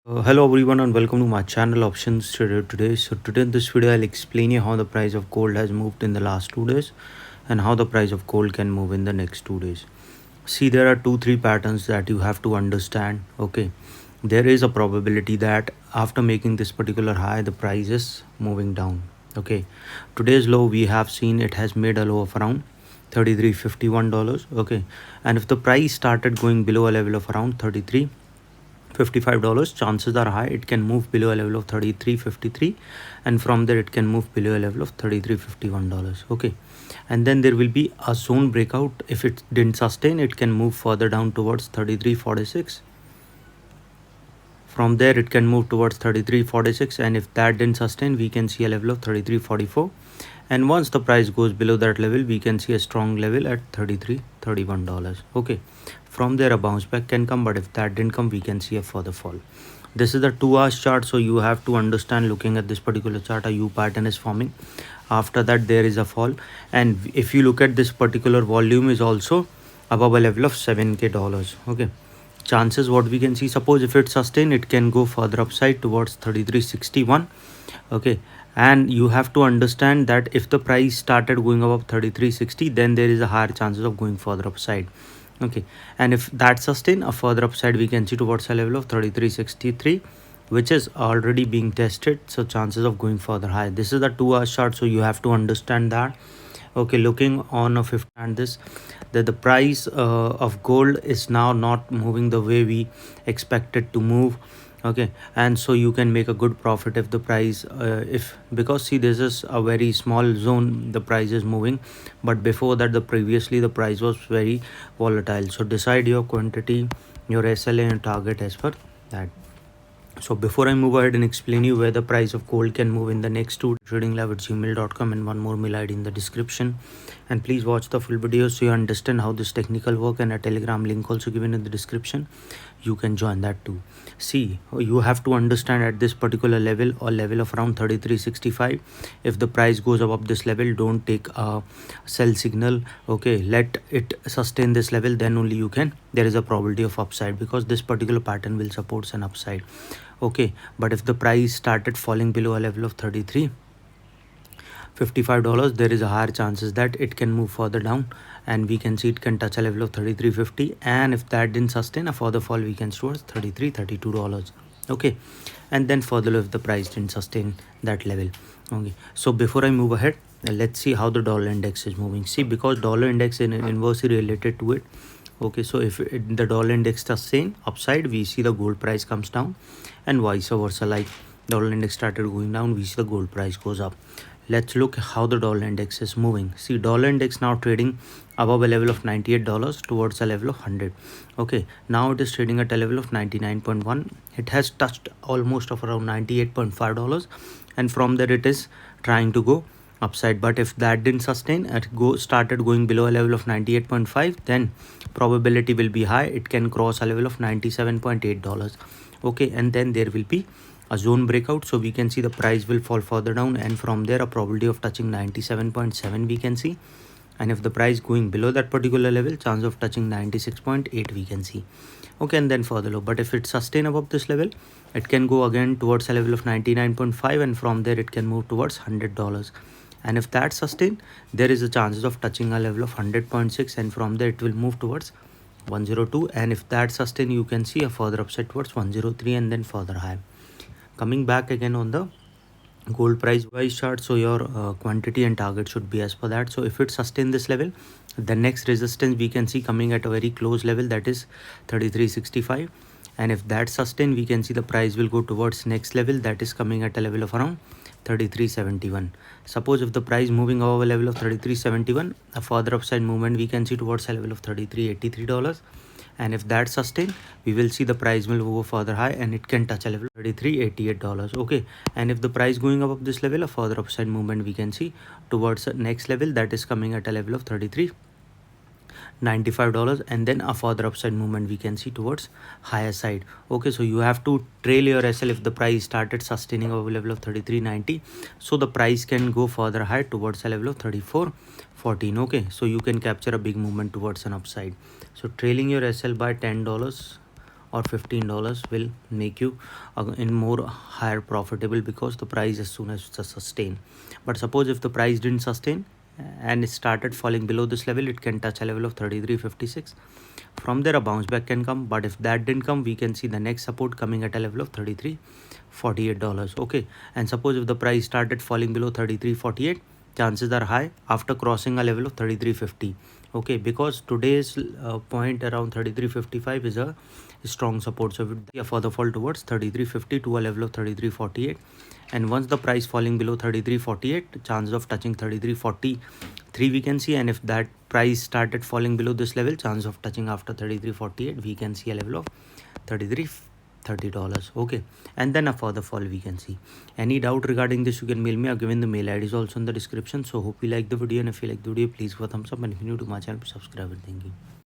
Hello everyone and welcome to my channel Options Trader Today. So today in this video I'll explain you how the price of gold has moved in the last 2 days and how the price of gold can move in the next 2 days. See, there are 2-3 patterns that you have to understand. Okay, there is a probability that after making this particular high the price is moving down. Okay, today's low we have seen it has made a low of around $33.51. Okay, and if the price started going below a level of around $33.55, chances are high it can move below a level of $33.53, and from there it can move below a level of $33.51. Okay, and then there will be a zone breakout. If it didn't sustain, it can move further down towards 33.46. From there it can move towards 33.46, and if that didn't sustain, we can see a level of 33.44, and once the price goes below that level we can see a strong level at $33.31. Okay, from there a bounce back can come, but if that didn't come, we can see a further fall. This is the 2 hours chart, so you have to understand, looking at this particular chart, a U pattern is forming. After that there is a fall, and if you look at this particular volume is also above a level of $7k. Okay, chances what we can see, suppose if it sustain, it can go further upside towards 33.61. Okay, and you have to understand that if the price started going above 33.60, then there is a higher chances of going further upside. Okay, and if that sustain, a further upside we can see towards a level of 33.63, which is already being tested, so chances of going further high. This is the 2 hour chart, so you have to understand that. Okay, looking on a 50 and this, that the price of gold is now not moving the way we expected to move. Okay, and so you can make a good profit if the price if because see, this is a very small zone the price is moving, but before that the previously the price was very volatile. So decide your quantity, your SLA and target as per that. So before I move ahead and explain you where the price of gold can move in the next two, tradinglab@gmail.com, and one more mail ID in the description. And please watch the full video so you understand how this technical work, and a Telegram link also given in the description. You can join that too. See, you have to understand at this particular level or level of around 33.65, if the price goes above this level, don't take a sell signal. Okay, let it sustain this level, then only you can, there is a probability of upside, because this particular pattern will support an upside. Okay, but if the price started falling below a level of $33.55, there is a higher chances that it can move further down, and we can see it can touch a level of $33.50, and if that didn't sustain, a further fall we can see towards $32. Okay, and then further if the price didn't sustain that level. Okay, so before I move ahead, let's see how the dollar index is moving. See, because dollar index is inversely related to it. Okay, so if the dollar index sustain upside, we see the gold price comes down, and vice versa. Like dollar index started going down, we see the gold price goes up. Let's look how the dollar index is moving. See, dollar index now trading above a level of $98 towards a level of 100. Okay, now it is trading at a level of 99.1. It has touched almost of around $98.5, and from there it is trying to go upside. But if that didn't sustain, it started going below a level of 98.5, then probability will be high it can cross a level of $97.8. Okay, and then there will be a zone breakout, so we can see the price will fall further down, and from there a probability of touching 97.7 we can see, and if the price going below that particular level, chance of touching 96.8 we can see. Okay, and then further low, but if it sustain above this level, it can go again towards a level of 99.5, and from there it can move towards $100, and if that sustain, there is a chances of touching a level of 100.6, and from there it will move towards 102, and if that sustain, you can see a further upside towards 103, and then further high. Coming back again on the gold price chart, so your quantity and target should be as per that. So if it sustain this level, the next resistance we can see coming at a very close level, that is 33.65, and if that sustain, we can see the price will go towards next level, that is coming at a level of around 33.71. Suppose if the price moving above a level of 33.71, a further upside movement we can see towards a level of $33.83, and if that sustain, we will see the price will go further high, and it can touch a level of $33.88. Okay, and if the price going above this level, a further upside movement we can see towards the next level, that is coming at a level of $33.95, and then a further upside movement we can see towards higher side. Okay, so you have to trail your SL if the price started sustaining over level of 33.90, so the price can go further high towards a level of 34.14. Okay, so you can capture a big movement towards an upside. So trailing your SL by $10 or $15 will make you in more higher profitable, because the price as soon as it's sustain. But suppose if the price didn't sustain and it started falling below this level, it can touch a level of 33.56. From there a bounce back can come, but if that didn't come, we can see the next support coming at a level of $33.48. Okay, and suppose if the price started falling below 33.48, chances are high after crossing a level of 33.50. okay, because today's point around 33.55 is a strong support, so it would be a further fall towards 33.50 to a level of 33.48. and once the price falling below 33.48, chance of touching 33.43 we can see, and if that price started falling below this level, chance of touching after 33.48, we can see a level of $30. Okay, and then a further fall we can see. Any doubt regarding this, you can mail me. I've given the mail ID is also in the description. So hope you like the video, and if you like the video, please give a thumbs up, and if you're new to my channel, subscribe, and thank you.